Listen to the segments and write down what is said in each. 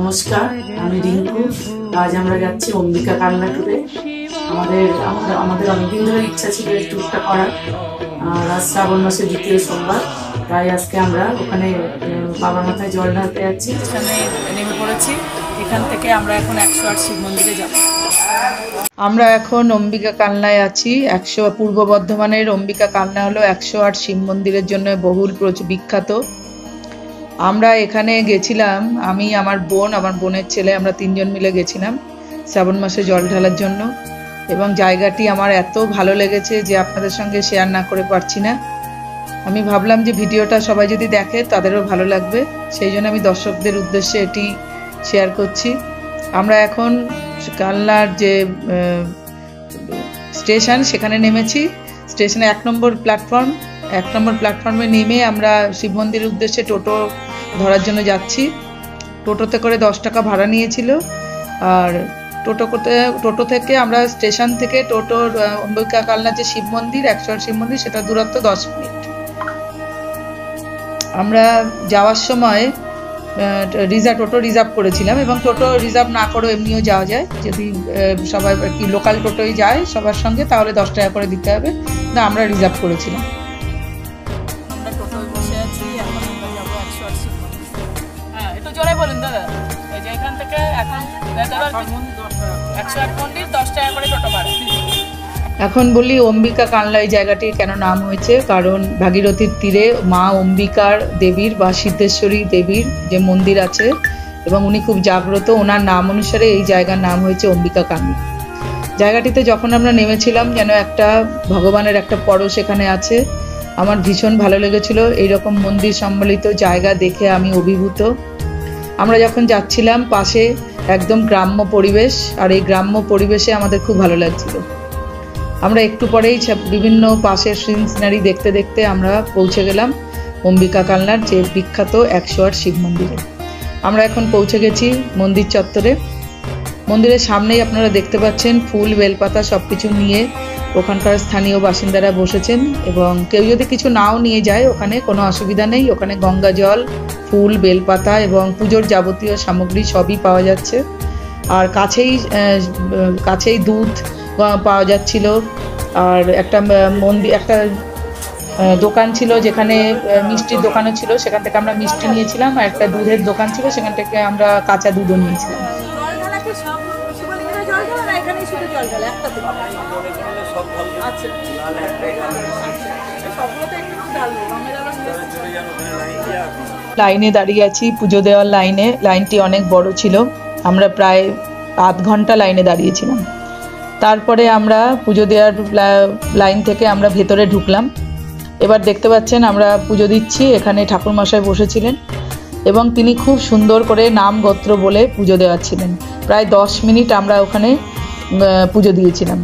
নমস্কার, আমি রিঙ্কু। আজ আমরা যাচ্ছি অম্বিকা কালনা ট্যুরে। আমাদের অনেকদিন ধরে ইচ্ছা ছিল এই ট্যুরটা করার। আজ শ্রাবণ মাসের দ্বিতীয় সোমবার, তাই আজকে আমরা ওখানে বাবার মাথায় জল ঢালতে যাচ্ছি। এখানে নেমে পড়েছি। এখান থেকে আমরা এখন 108 শিব মন্দিরে যাব। আমরা এখন অম্বিকা কালনায় আছি। পূর্ব বর্ধমানের অম্বিকা কালনা হলো 108 শিব মন্দিরের জন্য বহুল বিখ্যাত। আমরা এখানে গেছিলাম, আমি, আমার বোনের ছেলে, আমরা 3 জন মিলে গেছিলাম শ্রাবণ মাসে জল ঢালার জন্য। এবং জায়গাটি আমার এত ভালো লেগেছে যে আপনাদের সঙ্গে শেয়ার না করে পারছি না। আমি ভাবলাম যে ভিডিওটা সবাই যদি দেখে তাদেরও ভালো লাগবে, সেই জন্য আমি দর্শকদের উদ্দেশ্যে এটি শেয়ার করছি। আমরা এখন কালনার যে স্টেশন সেখানে নেমেছি। স্টেশনে 1 নম্বর প্ল্যাটফর্মে নেমে আমরা শিব মন্দিরের উদ্দেশ্যে টোটো ধরার জন্য যাচ্ছি। টোটোতে করে 10 টাকা ভাড়া নিয়েছিল। আর টোটো থেকে আমরা স্টেশন থেকে টোটোর অম্বিকা কালনা যে শিব মন্দির 108 শিব মন্দির, সেটা দূরত্ব 10 মিনিট। আমরা যাওয়ার সময় টোটো রিজার্ভ করেছিলাম, এবং টোটো রিজার্ভ না করেও এমনিও যাওয়া যায়। যদি সবাই কি লোকাল টোটোই যায় সবার সঙ্গে, তাহলে 10 টাকা করে দিতে হবে। না, আমরা রিজার্ভ করেছিলাম। আমরা টোটোয় বসে আছি, এখন আমরা যাবো 108 শিব মন্দির। হ্যাঁ, একটু জোরে বলুন দাদা। এই যে এখান থেকে এখন 108 মন্দির 10 টাকা করে টোটো ভাড়া। এখন বলি অম্বিকা কালনা এই জায়গাটির কেন নাম হয়েছে। কারণ ভাগীরথীর তীরে মা অম্বিকার দেবীর বা সিদ্ধেশ্বরী দেবীর যে মন্দির আছে, এবং উনি খুব জাগ্রত, ওনার নাম অনুসারে এই জায়গার নাম হয়েছে অম্বিকা কালনা। জায়গাটিতে যখন আমরা নেমেছিলাম, যেন একটা ভগবানের একটা পরশ এখানে আছে। আমার ভীষণ ভালো লেগেছিল এইরকম মন্দির সম্বলিত জায়গা দেখে, আমি অভিভূত। আমরা যখন যাচ্ছিলাম, পাশে একদম গ্রাম্য পরিবেশ, আর এই গ্রাম্য পরিবেশে আমাদের খুব ভালো লাগছিল। আমরা একটু পরেই বিভিন্ন পাশের সিনারি দেখতে দেখতে আমরা পৌঁছে গেলাম অম্বিকা কালনার যে বিখ্যাত 108 শিব মন্দিরে। আমরা এখন পৌঁছে গেছি মন্দির চত্বরে। মন্দিরের সামনেই আপনারা দেখতে পাচ্ছেন ফুল, বেলপাতা সব কিছু নিয়ে ওখানকার স্থানীয় বাসিন্দারা বসেছেন। এবং কেউ যদি কিছু নাও নিয়ে যায়, ওখানে কোনো অসুবিধা নেই। ওখানে গঙ্গা জল, ফুল, বেলপাতা এবং পুজোর যাবতীয় সামগ্রী সবই পাওয়া যাচ্ছে। আর কাছেই দুধ পাওয়া যাচ্ছিল। আর একটা দোকান ছিল, যেখানে মিষ্টির দোকানও ছিল, সেখান থেকে আমরা মিষ্টি নিয়েছিলাম। আর একটা দুধের দোকান ছিল, সেখান থেকে আমরা কাঁচা দুধও নিয়েছিলাম। লাইনে দাঁড়িয়ে আছি, পুজো দেওয়ার লাইনটি অনেক বড় ছিল। আমরা প্রায় আধ ঘন্টা লাইনে দাঁড়িয়েছিলাম। তারপরে আমরা পুজো দেওয়ার লাইন থেকে আমরা ভেতরে ঢুকলাম। এবার দেখতে পাচ্ছেন আমরা পুজো দিচ্ছি। এখানে ঠাকুরমশাই বসেছিলেন এবং তিনি খুব সুন্দর করে নাম গোত্র বলে পুজো দেওয়াচ্ছিলেন। প্রায় 10 মিনিট আমরা ওখানে পুজো দিয়েছিলাম,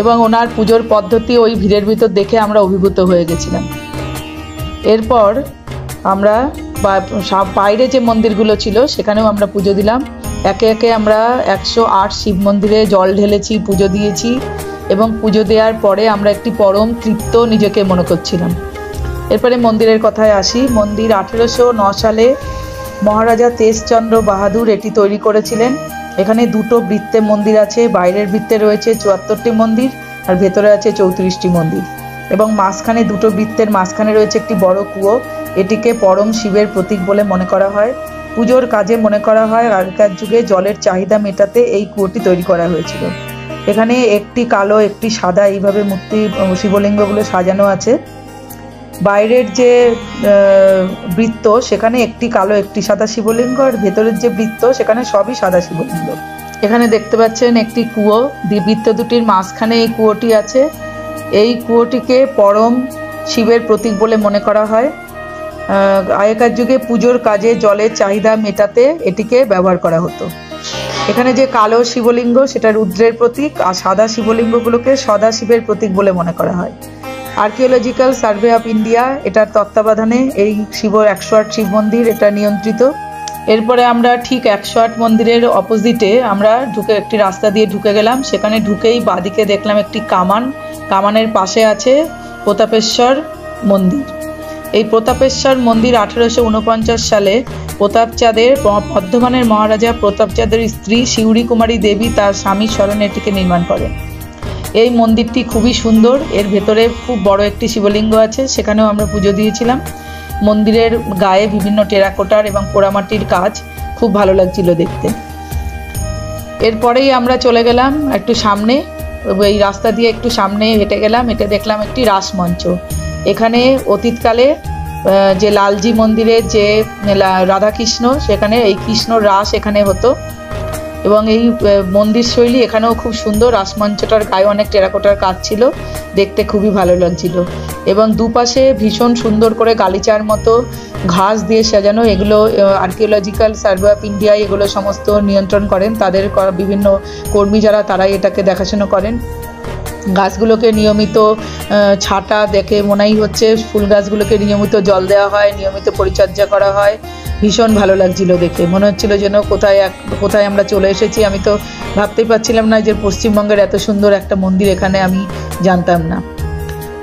এবং ওনার পুজোর পদ্ধতি ওই ভিড়ের ভিতর দেখে আমরা অভিভূত হয়ে গেছিলাম। এরপর আমরা বাইরে যে মন্দিরগুলো ছিল সেখানেও আমরা পুজো দিলাম। একে একে আমরা 108 শিব মন্দিরে জল ঢেলেছি, পুজো দিয়েছি। এবং পুজো দেওয়ার পরে আমরা একটি পরম তৃপ্ত নিজেকে মনে করছিলাম। এরপরে মন্দিরের কথায় আসি। মন্দির 1809 সালে মহারাজা তেজচন্দ্র বাহাদুর এটি তৈরি করেছিলেন। এখানে 2টো বৃত্তে মন্দির আছে। বাইরের বৃত্তে রয়েছে 74টি মন্দির, আর ভেতরে আছে 34টি মন্দির। এবং মাঝখানে 2টো বৃত্তের মাঝখানে রয়েছে একটি বড় কুয়ো। এটিকে পরম শিবের প্রতীক বলে মনে করা হয়। পুজোর কাজে মনে করা হয় আগেকার যুগে জলের চাহিদা মেটাতে এই কুয়োটি তৈরি করা হয়েছিল। এখানে একটি কালো, একটি সাদা, এইভাবে মূর্তি শিবলিঙ্গগুলো সাজানো আছে। বাইরের যে বৃত্ত, সেখানে একটি কালো, একটি সাদা শিবলিঙ্গ, আর ভেতরের যে বৃত্ত, সেখানে সবই সাদা শিবলিঙ্গ। এখানে দেখতে পাচ্ছেন একটি কুয়ো, বৃত্ত দুটির মাঝখানে এই কুয়োটি আছে। এই কুয়োটিকে পরম শিবের প্রতীক বলে মনে করা হয়। আগেকার যুগে পুজোর কাজে জলের চাহিদা মেটাতে এটিকে ব্যবহার করা হতো। এখানে যে কালো শিবলিঙ্গ, সেটা রুদ্রের প্রতীক, আর সাদা শিবলিঙ্গগুলোকে সদা শিবের প্রতীক বলে মনে করা হয়। আর্কিওলজিক্যাল সার্ভে অফ ইন্ডিয়া এটার তত্ত্বাবধানে এই 108 শিব মন্দির এটা নিয়ন্ত্রিত। এরপরে আমরা ঠিক 108 মন্দিরের অপোজিটে আমরা একটি রাস্তা দিয়ে ঢুকে গেলাম। সেখানে ঢুকেই বাঁদিকে দেখলাম একটি কামানের পাশে আছে প্রতাপেশ্বর মন্দির। এই প্রতাপেশ্বর মন্দির 1849 সালে প্রতাপচাঁদের বর্ধমানের মহারাজা প্রতাপচাঁদের স্ত্রী শিউরি কুমারী দেবী তার স্বামীর স্মরণে এটিকে নির্মাণ করেন। এই মন্দিরটি খুবই সুন্দর, এর ভেতরে খুব বড় একটি শিবলিঙ্গ আছে, সেখানেও আমরা পুজো দিয়েছিলাম। মন্দিরের গায়ে বিভিন্ন টেরাকোটার এবং পোড়ামাটির কাজ, খুব ভালো লাগছিল দেখতে। এরপরেই আমরা চলে গেলাম একটু সামনে, এই রাস্তা দিয়ে একটু সামনে হেঁটে গেলাম, হেঁটে দেখলাম একটি রাসমঞ্চ। এখানে অতীতকালে যে লালজি মন্দিরের যে রাধাকৃষ্ণ, সেখানে এই কৃষ্ণর রাস এখানে হতো এবং এই মন্দির শৈলী এখানেও খুব সুন্দর। রাসমঞ্চটার গায়ে অনেক টেরাকোটার কাজ ছিল, দেখতে খুবই ভালো লাগছিল এবং দুপাশে ভীষণ সুন্দর করে গালিচার মতো ঘাস দিয়ে সাজানো। এগুলো আর্কিওলজিক্যাল সার্ভে অফ ইন্ডিয়া এগুলো সমস্ত নিয়ন্ত্রণ করেন, তাদের বিভিন্ন কর্মী যারা, তারাই এটাকে দেখাশোনা করেন। গাছগুলোকে নিয়মিত ছাঁটা দেখে মনেই হচ্ছে ফুল গাছগুলোকে নিয়মিত জল দেওয়া হয়, নিয়মিত পরিচর্যা করা হয়। ভীষণ ভালো লাগছিল দেখে, মনে হচ্ছিল যেন কোথায় আমরা চলে এসেছি। আমি তো ভাবতেই পারছিলাম না যে পশ্চিমবঙ্গের এত সুন্দর একটা মন্দির এখানে আমি জানতাম না।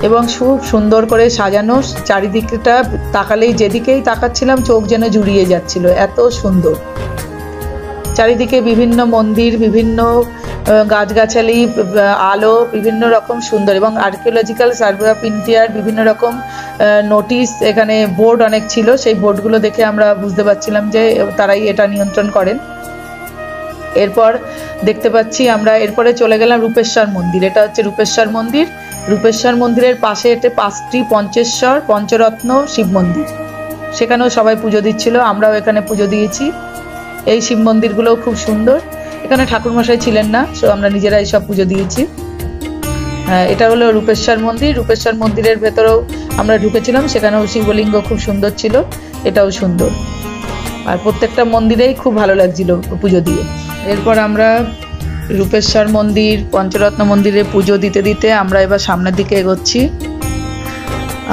এবং খুব সুন্দর করে সাজানো, চারিদিকটা তাকালেই যেদিকেই তাকাচ্ছিলাম চোখ যেন জুড়িয়ে যাচ্ছিল, এত সুন্দর। চারিদিকে বিভিন্ন মন্দির, বিভিন্ন গাছগাছালি, আলো, বিভিন্ন রকম সুন্দর এবং আর্কিওলজিক্যাল সার্ভে অফ ইন্ডিয়ার বিভিন্ন রকম নোটিশ, এখানে বোর্ড অনেক ছিল। সেই বোর্ডগুলো দেখে আমরা বুঝতে পারছিলাম যে তারাই এটা নিয়ন্ত্রণ করেন। এরপর দেখতে পাচ্ছি আমরা, এরপরে চলে গেলাম রূপেশ্বর মন্দির। এটা হচ্ছে রূপেশ্বর মন্দির। রূপেশ্বর মন্দিরের পাশে এটা 5টি পঞ্চেশ্বর পঞ্চরত্ন শিব মন্দির, সেখানেও সবাই পুজো দিচ্ছিল, আমরাও এখানে পুজো দিয়েছি। এই শিব মন্দিরগুলোও খুব সুন্দর। এখানে ঠাকুরমশাই ছিলেন না, সো আমরা নিজেরাই সব পুজো দিয়েছি। এটা হলো রূপেশ্বর মন্দির। রূপেশ্বর মন্দিরের ভেতরেও আমরা ঢুকেছিলাম, সেখানেও শিবলিঙ্গ খুব সুন্দর ছিল, এটাও সুন্দর। আর প্রত্যেকটা মন্দিরেই খুব ভালো লাগছিল পুজো দিয়ে। এরপর আমরা রূপেশ্বর মন্দির, পঞ্চরত্ন মন্দিরে পুজো দিতে দিতে আমরা এবার সামনের দিকে এগোচ্ছি।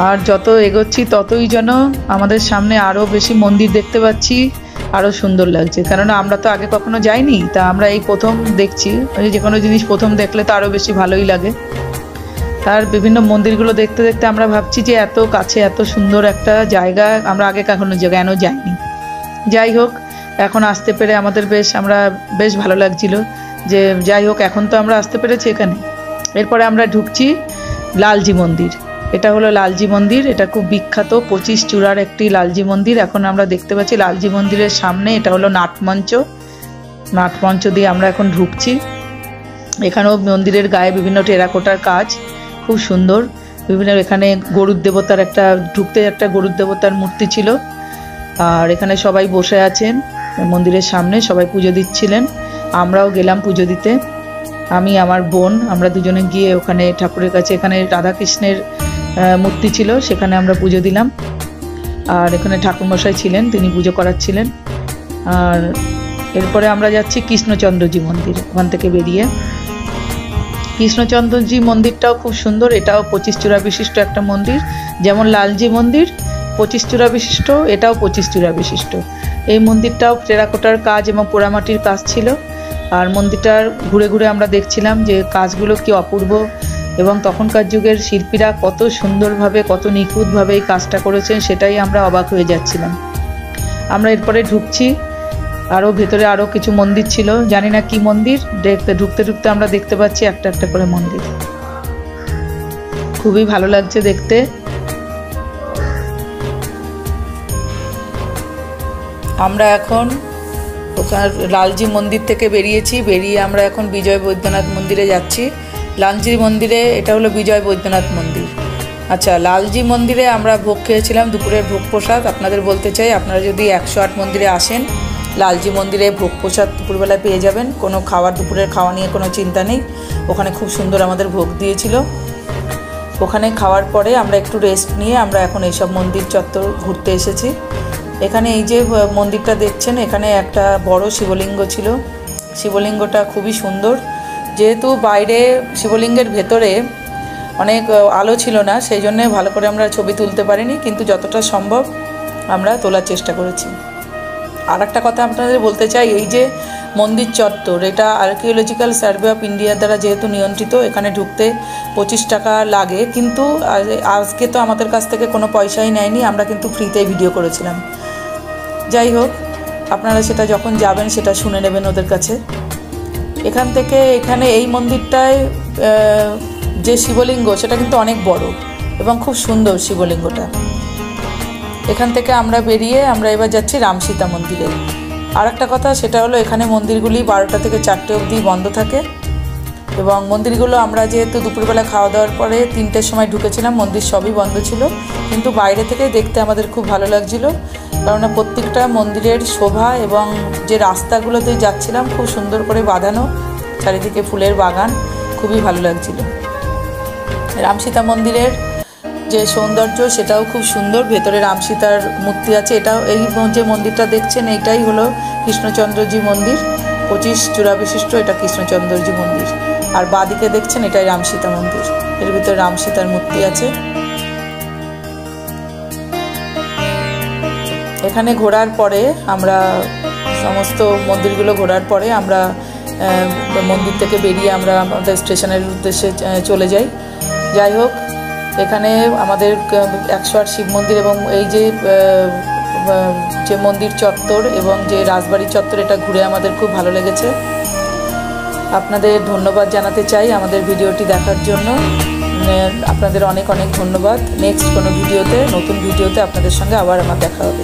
আর যত এগোচ্ছি ততই যেন আমাদের সামনে আরও বেশি মন্দির দেখতে পাচ্ছি, আরও সুন্দর লাগছে। কেননা আমরা তো আগে কখনো যাইনি, তা আমরা এই প্রথম দেখছি। যে কোনো জিনিস প্রথম দেখলে তো আরও বেশি ভালোই লাগে। তার বিভিন্ন মন্দিরগুলো দেখতে দেখতে আমরা ভাবছি যে এত কাছে এত সুন্দর একটা জায়গা আমরা আগে কখনো কেন যাইনি। যাই হোক, এখন আসতে পেরে আমাদের আমরা বেশ ভালো লাগছিল যে যাই হোক এখন তো আমরা আসতে পেরেছি এখানে। এরপরে আমরা ঢুকছি লালজি মন্দির। এটা হলো লালজি মন্দির, এটা খুব বিখ্যাত 25 চূড়ার একটি লালজি মন্দির। এখন আমরা দেখতে পাচ্ছি লালজি মন্দিরের সামনে এটা হলো নাটমঞ্চ। নাটমঞ্চ দিয়ে আমরা এখন ঢুকছি। এখানেও মন্দিরের গায়ে বিভিন্ন টেরাকোটার কাজ, খুব সুন্দর। বিভিন্ন এখানে গরুর দেবতার ঢুকতে একটা গরুর দেবতার মূর্তি ছিল। আর এখানে সবাই বসে আছেন মন্দিরের সামনে, সবাই পুজো দিচ্ছিলেন। আমরাও গেলাম পুজো দিতে, আমি আমার বোন, আমরা দুজনে গিয়ে ওখানে ঠাকুরের কাছে, এখানে রাধাকৃষ্ণের মূর্তি ছিল, সেখানে আমরা পুজো দিলাম। আর এখানে ঠাকুরমশাই ছিলেন, তিনি পুজো করাচ্ছিলেন। আর এরপরে আমরা যাচ্ছি কৃষ্ণচন্দ্রজি মন্দির। ওখান থেকে বেরিয়ে কৃষ্ণচন্দ্রজি মন্দিরটাও খুব সুন্দর, এটাও 25 চূড়া বিশিষ্ট একটা মন্দির। যেমন লালজি মন্দির 25 চূড়া বিশিষ্ট, এটাও 25 চূড়া বিশিষ্ট। এই মন্দিরটাও টেরাকোটার কাজ এবং পোড়ামাটির কাজ ছিল। আর মন্দিরটার ঘুরে ঘুরে আমরা দেখছিলাম যে কাজগুলো কি অপূর্ব এবং তখনকার যুগের শিল্পীরা কত সুন্দরভাবে, কত নিখুঁতভাবে এই কাজটা করেছেন, সেটাই আমরা অবাক হয়ে যাচ্ছিলাম। আমরা এরপরে ঢুকছি, আরও ভেতরে আরও কিছু মন্দির ছিল, জানি না কি মন্দির। ঢুকতে ঢুকতে আমরা দেখতে পাচ্ছি একটা একটা করে মন্দির, খুবই ভালো লাগছে দেখতে। আমরা এখন লালজি মন্দির থেকে বেরিয়েছি, বেরিয়ে আমরা এখন বিজয় বৈদ্যনাথ মন্দিরে যাচ্ছি। লালজি মন্দিরে, এটা হলো বিজয় বৈদ্যনাথ মন্দির। আচ্ছা, লালজি মন্দিরে আমরা ভোগ খেয়েছিলাম, দুপুরের ভোগ প্রসাদ। আপনাদের বলতে চাই, আপনারা যদি 108 মন্দিরে আসেন, লালজি মন্দিরে ভোগ প্রসাদ দুপুরবেলায় পেয়ে যাবেন। কোনো দুপুরের খাওয়া নিয়ে কোনো চিন্তা নেই। ওখানে খুব সুন্দর আমাদের ভোগ দিয়েছিল। ওখানে খাওয়ার পরে আমরা একটু রেস্ট নিয়ে আমরা এখন এইসব মন্দির চত্বর ঘুরতে এসেছি। এখানে এই যে মন্দিরটা দেখছেন, এখানে একটা বড় শিবলিঙ্গ ছিল। শিবলিঙ্গটা খুবই সুন্দর। যেহেতু বাইরে শিবলিঙ্গের ভেতরে অনেক আলো ছিল না, সেই জন্য ভালো করে আমরা ছবি তুলতে পারিনি, কিন্তু যতটা সম্ভব আমরা তোলার চেষ্টা করেছি। আর একটা কথা আপনাদের বলতে চাই, এই যে মন্দির চত্বর, এটা আর্কিওলজিক্যাল সার্ভে অফ ইন্ডিয়ার দ্বারা যেহেতু নিয়ন্ত্রিত, এখানে ঢুকতে 25 টাকা লাগে, কিন্তু আজকে তো আমাদের কাছ থেকে কোনো পয়সাই নেয়নি, আমরা কিন্তু ফ্রিতেই ভিডিও করেছিলাম। যাই হোক, আপনারা সেটা যখন যাবেন সেটা শুনে নেবেন ওদের কাছে। এখান থেকে এখানে এই মন্দিরটায় যে শিবলিঙ্গ সেটা কিন্তু অনেক বড় এবং খুব সুন্দর শিবলিঙ্গটা। এখান থেকে আমরা বেরিয়ে আমরা এবার যাচ্ছি রামসীতা মন্দিরে। আর একটা কথা, সেটা হলো এখানে মন্দিরগুলি 12টা থেকে 4টে অবধি বন্ধ থাকে, এবং মন্দিরগুলো আমরা যেহেতু দুপুরবেলা খাওয়া দাওয়ার পরে 3টের সময় ঢুকেছিলাম, মন্দির সবই বন্ধ ছিল, কিন্তু বাইরে থেকে দেখতে আমাদের খুব ভালো লাগছিল, কেননা প্রত্যেকটা মন্দিরের শোভা এবং যে রাস্তাগুলোতে যাচ্ছিলাম খুব সুন্দর করে বাঁধানো, চারিদিকে ফুলের বাগান, খুবই ভালো লাগছিল। রামসীতা মন্দিরের যে সৌন্দর্য সেটাও খুব সুন্দর, ভেতরে রামসীতার মূর্তি আছে। এটাও এই যে মন্দিরটা দেখছেন এইটাই হলো কৃষ্ণচন্দ্রজি মন্দির, 25 চূড়া বিশিষ্ট এটা কৃষ্ণচন্দ্রজি মন্দির। আর বাঁদিকে দেখছেন এটাই রামসীতা মন্দির, এর ভিতরে রামসীতার মূর্তি আছে। এখানে ঘোরার পরে আমরা সমস্ত মন্দিরগুলো ঘোরার পরে আমরা মন্দির থেকে বেরিয়ে আমরা আমাদের স্টেশনের উদ্দেশ্যে চলে যাই। যাই হোক, এখানে আমাদের 108 শিব মন্দির এবং এই যে মন্দির চত্বর এবং যে রাজবাড়ি চত্বর, এটা ঘুরে আমাদের খুব ভালো লেগেছে। আপনাদের ধন্যবাদ জানাতে চাই আমাদের ভিডিওটি দেখার জন্য। আপনাদের অনেক অনেক ধন্যবাদ। নেক্সট কোনো ভিডিওতে, নতুন ভিডিওতে আপনাদের সঙ্গে আবার আমার দেখা হবে।